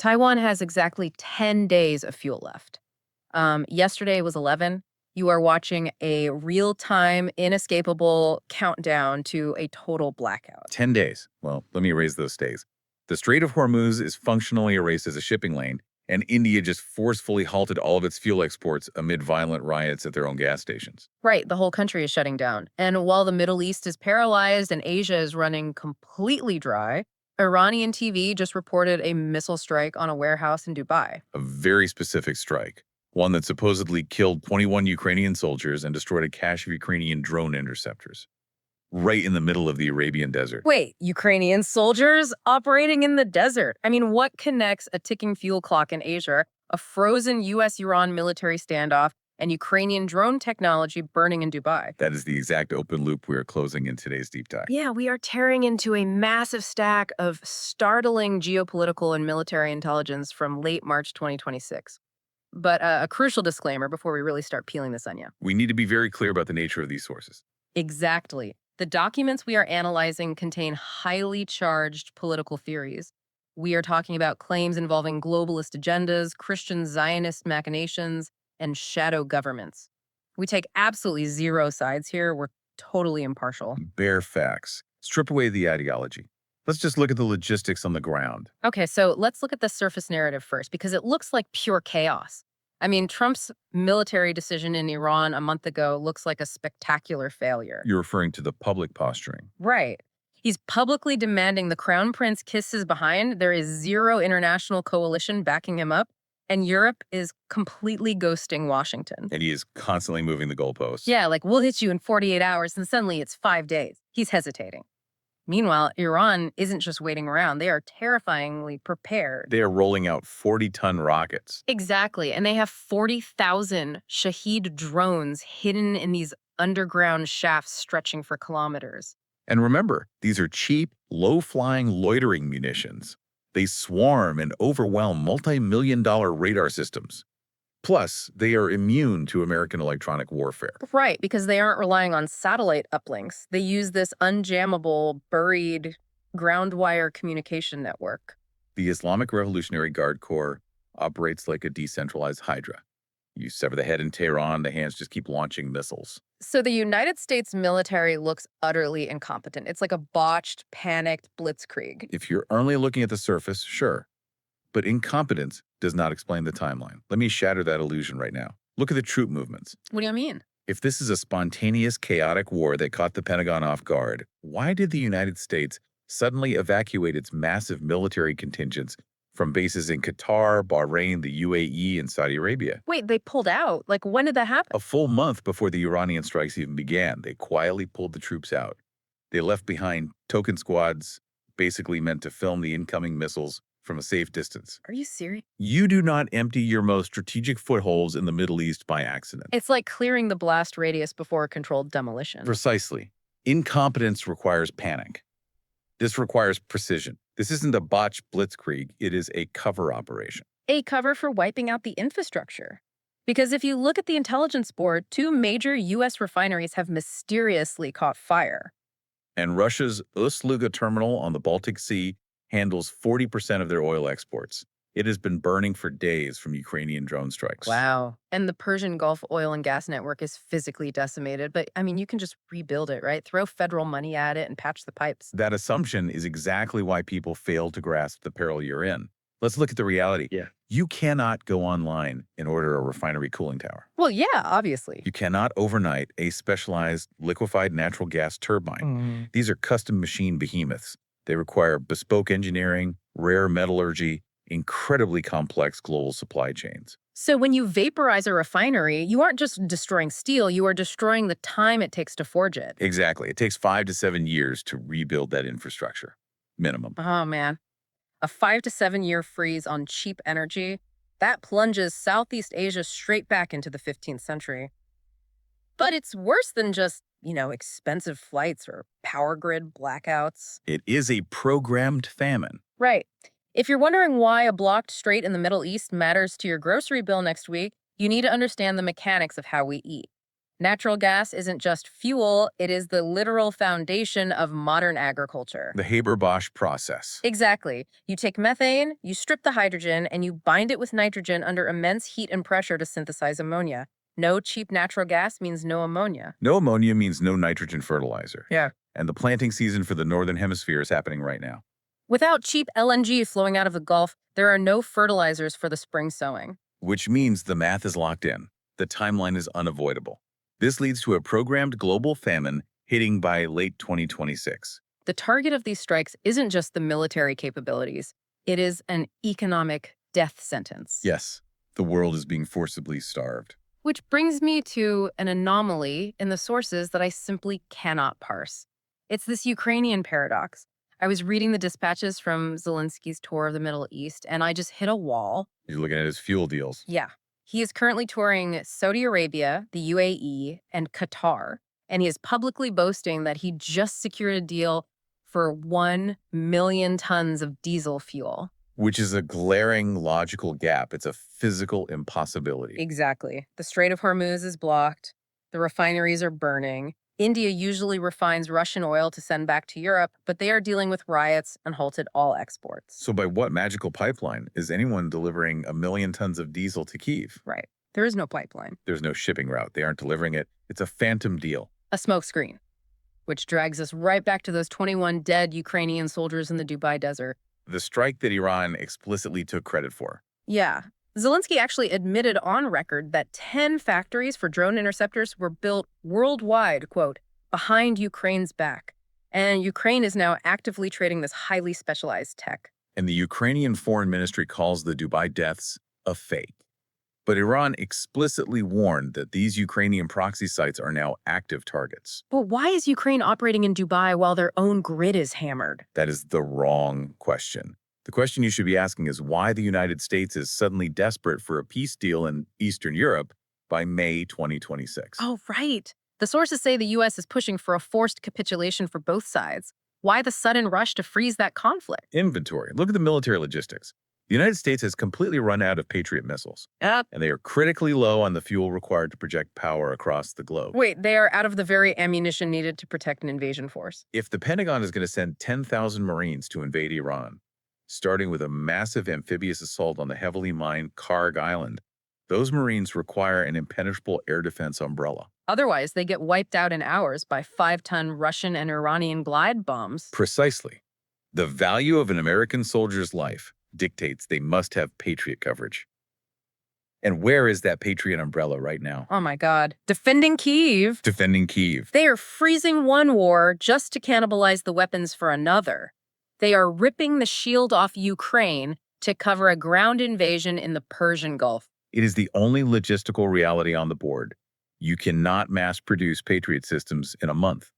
Taiwan has exactly 10 days of fuel left. Yesterday was 11. You are watching a real-time, inescapable countdown to a total blackout. 10 days. Well, let me erase those days. The Strait of Hormuz is functionally erased as a shipping lane, and India just forcefully halted all of its fuel exports amid violent riots at their own gas stations. Right, the whole country is shutting down. And while the Middle East is paralyzed and Asia is running completely dry, Iranian TV just reported a missile strike on a warehouse in Dubai. A very specific strike, one that supposedly killed 21 Ukrainian soldiers and destroyed a cache of Ukrainian drone interceptors, right in the middle of the Arabian desert. Wait, Ukrainian soldiers operating in the desert? I mean, what connects a ticking fuel clock in Asia, a frozen US-Iran military standoff, and Ukrainian drone technology burning in Dubai? That is the exact open loop we are closing in today's deep dive. Yeah, we are tearing into a massive stack of startling geopolitical and military intelligence from late March 2026. But a crucial disclaimer before we really start peeling this onion. We need to be very clear about the nature of these sources. Exactly. The documents we are analyzing contain highly charged political theories. We are talking about claims involving globalist agendas, Christian Zionist machinations, and shadow governments. We take absolutely zero sides here. We're totally impartial. Bare facts. Strip away the ideology. Let's just look at the logistics on the ground. Okay, so let's look at the surface narrative first, because it looks like pure chaos. I mean, Trump's military decision in Iran a month ago looks like a spectacular failure. You're referring to the public posturing. Right. He's publicly demanding the crown prince kiss his behind. There is zero international coalition backing him up, and Europe is completely ghosting Washington. And he is constantly moving the goalposts. Yeah, like, we'll hit you in 48 hours, and suddenly it's 5 days. He's hesitating. Meanwhile, Iran isn't just waiting around. They are terrifyingly prepared. They are rolling out 40-ton rockets. Exactly. And they have 40,000 Shahed drones hidden in these underground shafts stretching for kilometers. And remember, these are cheap, low-flying loitering munitions. They swarm and overwhelm multi-million-dollar radar systems. Plus, they are immune to American electronic warfare. Right, because they aren't relying on satellite uplinks. They use this unjammable, buried ground wire communication network. The Islamic Revolutionary Guard Corps operates like a decentralized Hydra. You sever the head in Tehran, the hands just keep launching missiles. So the United States military looks utterly incompetent. It's like a botched, panicked blitzkrieg. If you're only looking at the surface, sure. But incompetence does not explain the timeline. Let me shatter that illusion right now. Look at the troop movements. What do you mean? If this is a spontaneous, chaotic war that caught the Pentagon off guard, why did the United States suddenly evacuate its massive military contingents from bases in Qatar, Bahrain, the UAE, and Saudi Arabia? Wait, they pulled out? Like, when did that happen? A full month before the Iranian strikes even began, they quietly pulled the troops out. They left behind token squads, basically meant to film the incoming missiles from a safe distance. Are you serious? You do not empty your most strategic footholds in the Middle East by accident. It's like clearing the blast radius before a controlled demolition. Precisely. Incompetence requires panic. This requires precision. This isn't a botched blitzkrieg, it is a cover operation. A cover for wiping out the infrastructure. Because if you look at the intelligence board, 2 major U.S. refineries have mysteriously caught fire. And Russia's Ust-Luga terminal on the Baltic Sea handles 40% of their oil exports. It has been burning for days from Ukrainian drone strikes. Wow. And the Persian Gulf oil and gas network is physically decimated. But, I mean, you can just rebuild it, right? Throw federal money at it and patch the pipes. That assumption is exactly why people fail to grasp the peril you're in. Let's look at the reality. Yeah. You cannot go online and order a refinery cooling tower. Well, yeah, obviously. You cannot overnight a specialized liquefied natural gas turbine. These are custom machine behemoths. They require bespoke engineering, rare metallurgy, incredibly complex global supply chains. So when you vaporize a refinery, you aren't just destroying steel, you are destroying the time it takes to forge it. Exactly. It takes 5 to 7 years to rebuild that infrastructure. Minimum. Oh, man. A 5 to 7 year freeze on cheap energy, that plunges Southeast Asia straight back into the 15th century. But it's worse than just, expensive flights or power grid blackouts. It is a programmed famine. Right. If you're wondering why a blocked strait in the Middle East matters to your grocery bill next week, you need to understand the mechanics of how we eat. Natural gas isn't just fuel, it is the literal foundation of modern agriculture. The Haber-Bosch process. Exactly. You take methane, you strip the hydrogen, and you bind it with nitrogen under immense heat and pressure to synthesize ammonia. No cheap natural gas means no ammonia. No ammonia means no nitrogen fertilizer. Yeah. And the planting season for the Northern Hemisphere is happening right now. Without cheap LNG flowing out of the Gulf, there are no fertilizers for the spring sowing. Which means the math is locked in. The timeline is unavoidable. This leads to a programmed global famine hitting by late 2026. The target of these strikes isn't just the military capabilities, it is an economic death sentence. Yes, the world is being forcibly starved. Which brings me to an anomaly in the sources that I simply cannot parse. It's this Ukrainian paradox. I was reading the dispatches from Zelensky's tour of the Middle East, and I just hit a wall. You're looking at his fuel deals. Yeah. He is currently touring Saudi Arabia, the UAE, and Qatar, and he is publicly boasting that he just secured a deal for 1 million tons of diesel fuel. Which is a glaring logical gap. It's a physical impossibility. Exactly. The Strait of Hormuz is blocked. The refineries are burning. India usually refines Russian oil to send back to Europe, but they are dealing with riots and halted all exports. So by what magical pipeline is anyone delivering 1 million tons of diesel to Kyiv? Right. There is no pipeline. There's no shipping route. They aren't delivering it. It's a phantom deal. A smokescreen, which drags us right back to those 21 dead Ukrainian soldiers in the Dubai desert. The strike that Iran explicitly took credit for. Yeah. Zelensky actually admitted on record that 10 factories for drone interceptors were built worldwide, quote, behind Ukraine's back. And Ukraine is now actively trading this highly specialized tech. And the Ukrainian Foreign Ministry calls the Dubai deaths a fake. But Iran explicitly warned that these Ukrainian proxy sites are now active targets. But why is Ukraine operating in Dubai while their own grid is hammered? That is the wrong question. The question you should be asking is why the United States is suddenly desperate for a peace deal in Eastern Europe by May 2026. Oh, right. The sources say the U.S. is pushing for a forced capitulation for both sides. Why the sudden rush to freeze that conflict? Inventory. Look at the military logistics. The United States has completely run out of Patriot missiles, Yep. and they are critically low on the fuel required to project power across the globe. Wait, they are out of the very ammunition needed to protect an invasion force. If the Pentagon is going to send 10,000 Marines to invade Iran, starting with a massive amphibious assault on the heavily mined Karg Island, those Marines require an impenetrable air defense umbrella. Otherwise, they get wiped out in hours by 5-ton Russian and Iranian glide bombs. Precisely. The value of an American soldier's life dictates they must have Patriot coverage. And where is that Patriot umbrella right now? Oh my God. Defending Kyiv. Defending Kyiv. They are freezing one war just to cannibalize the weapons for another. They are ripping the shield off Ukraine to cover a ground invasion in the Persian Gulf. It is the only logistical reality on the board. You cannot mass-produce Patriot systems in a month.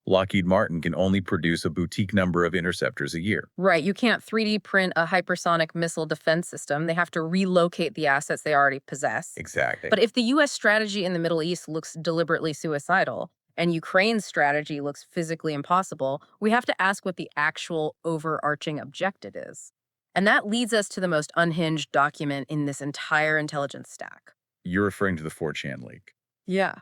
Lockheed Martin can only produce a boutique number of interceptors a year. Right, you can't 3D print a hypersonic missile defense system. They have to relocate the assets they already possess. Exactly. But if the U.S. strategy in the Middle East looks deliberately suicidal, and Ukraine's strategy looks physically impossible, we have to ask what the actual overarching objective is. And that leads us to the most unhinged document in this entire intelligence stack. You're referring to the 4chan leak. Yeah.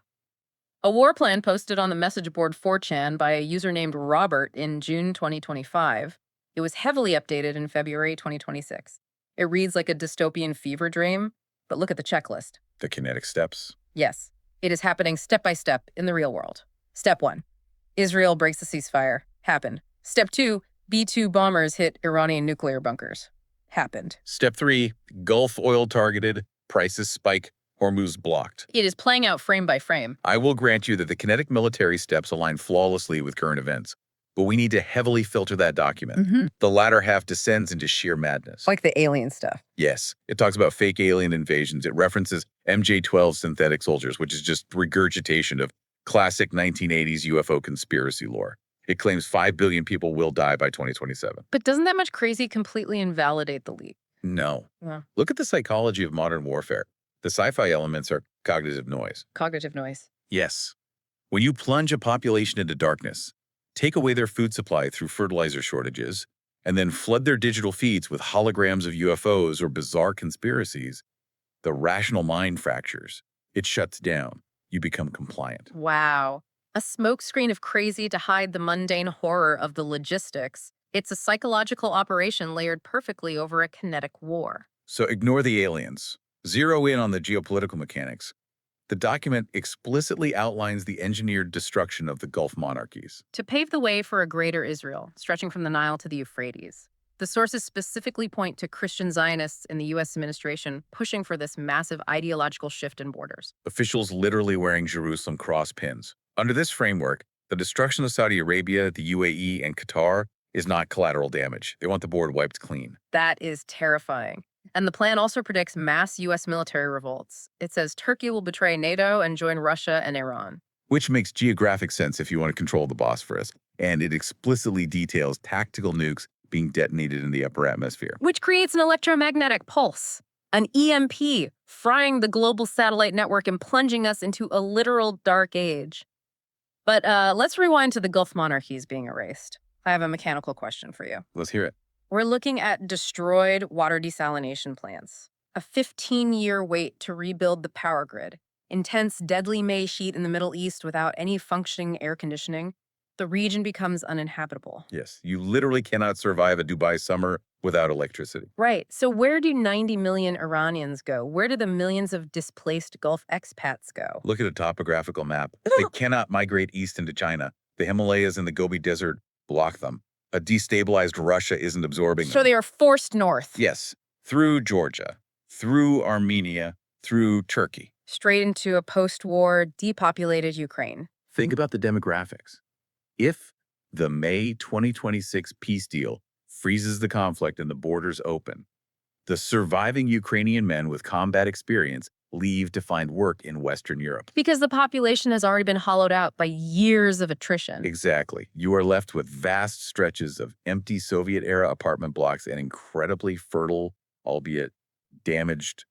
A war plan posted on the message board 4chan by a user named Robert in June 2025. It was heavily updated in February 2026. It reads like a dystopian fever dream, but look at the checklist. The kinetic steps. Yes, it is happening step by step in the real world. Step 1. Israel breaks the ceasefire. Happened. Step 2. B-2 bombers hit Iranian nuclear bunkers. Happened. Step 3. Gulf oil targeted. Prices spike. Hormuz blocked. It is playing out frame by frame. I will grant you that the kinetic military steps align flawlessly with current events, but we need to heavily filter that document. The latter half descends into sheer madness. Like the alien stuff. Yes, it talks about fake alien invasions. It references MJ-12 synthetic soldiers, which is just regurgitation of classic 1980s UFO conspiracy lore. It claims 5 billion people will die by 2027. But doesn't that much crazy completely invalidate the leak? No. Yeah. Look at the psychology of modern warfare. The sci-fi elements are cognitive noise. Cognitive noise. Yes. When you plunge a population into darkness, take away their food supply through fertilizer shortages, and then flood their digital feeds with holograms of UFOs or bizarre conspiracies, the rational mind fractures. It shuts down. you become compliant. Wow. A smokescreen of crazy to hide the mundane horror of the logistics. It's a psychological operation layered perfectly over a kinetic war. So ignore the aliens. Zero in on the geopolitical mechanics. The document explicitly outlines the engineered destruction of the Gulf monarchies. To pave the way for a greater Israel, stretching from the Nile to the Euphrates. The sources specifically point to Christian Zionists in the U.S. administration pushing for this massive ideological shift in borders. Officials literally wearing Jerusalem cross pins. Under this framework, the destruction of Saudi Arabia, the UAE, and Qatar is not collateral damage. They want the board wiped clean. That is terrifying. And the plan also predicts mass U.S. military revolts. It says Turkey will betray NATO and join Russia and Iran. Which makes geographic sense if you want to control the Bosphorus. And it explicitly details tactical nukes being detonated in the upper atmosphere. Which creates an electromagnetic pulse, an EMP, frying the global satellite network and plunging us into a literal dark age. But let's rewind to the Gulf monarchies being erased. I have a mechanical question for you. Let's hear it. We're looking at destroyed water desalination plants, a 15-year wait to rebuild the power grid, intense deadly May heat in the Middle East without any functioning air conditioning. The region becomes uninhabitable. Yes, you literally cannot survive a Dubai summer without electricity. Right. So where do 90 million Iranians go? Where do the millions of displaced Gulf expats go? Look at a topographical map. They cannot migrate east into China. The Himalayas and the Gobi Desert block them. A destabilized Russia isn't absorbing So them. they are forced north. Yes, through Georgia, through Armenia, through Turkey. Straight into a post-war, depopulated Ukraine. Think about the demographics. If the May 2026 peace deal freezes the conflict and the borders open, the surviving Ukrainian men with combat experience leave to find work in Western Europe. Because the population has already been hollowed out by years of attrition. Exactly. You are left with vast stretches of empty Soviet-era apartment blocks and incredibly fertile, albeit damaged,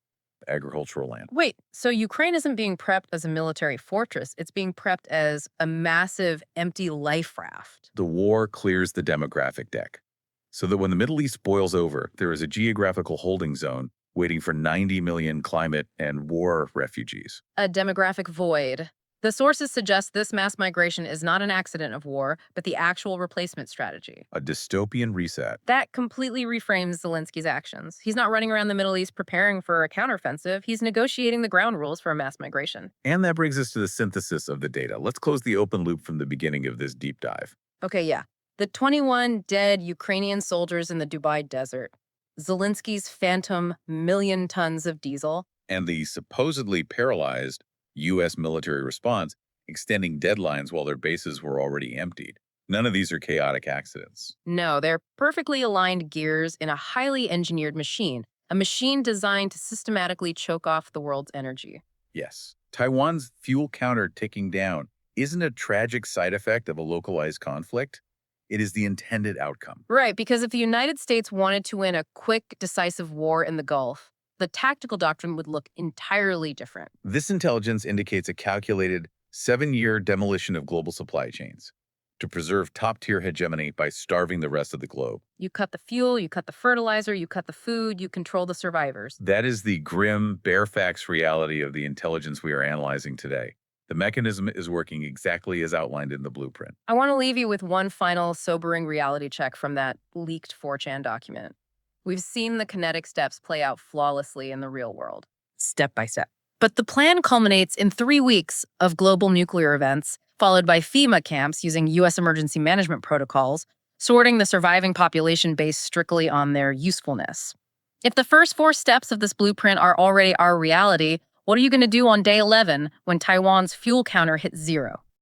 agricultural land. Wait, so Ukraine isn't being prepped as a military fortress. It's being prepped as a massive, empty life raft. The war clears the demographic deck, so that when the Middle East boils over, there is a geographical holding zone waiting for 90 million climate and war refugees. A demographic void. The sources suggest this mass migration is not an accident of war, but the actual replacement strategy. A dystopian reset. That completely reframes Zelensky's actions. He's not running around the Middle East preparing for a counteroffensive. He's negotiating the ground rules for a mass migration. And that brings us to the synthesis of the data. Let's close the open loop from the beginning of this deep dive. Okay, yeah. The 21 dead Ukrainian soldiers in the Dubai desert. Zelensky's phantom million tons of diesel. And the supposedly paralyzed U.S. military response extending deadlines while their bases were already emptied. None of these are chaotic accidents. No, they're perfectly aligned gears in a highly engineered machine, a machine designed to systematically choke off the world's energy. Yes, Taiwan's fuel counter ticking down isn't a tragic side effect of a localized conflict. It is the intended outcome. Right, because if the United States wanted to win a quick, decisive war in the Gulf, the tactical doctrine would look entirely different. This intelligence indicates a calculated 7-year demolition of global supply chains to preserve top-tier hegemony by starving the rest of the globe. You cut the fuel, you cut the fertilizer, you cut the food, you control the survivors. That is the grim, bare facts reality of the intelligence we are analyzing today. The mechanism is working exactly as outlined in the blueprint. I want to leave you with one final sobering reality check from that leaked 4chan document. We've seen the kinetic steps play out flawlessly in the real world, step by step. But the plan culminates in 3 weeks of global nuclear events, followed by FEMA camps using U.S. emergency management protocols, sorting the surviving population based strictly on their usefulness. If the first 4 steps of this blueprint are already our reality, what are you going to do on day 11 when Taiwan's fuel counter hits 0?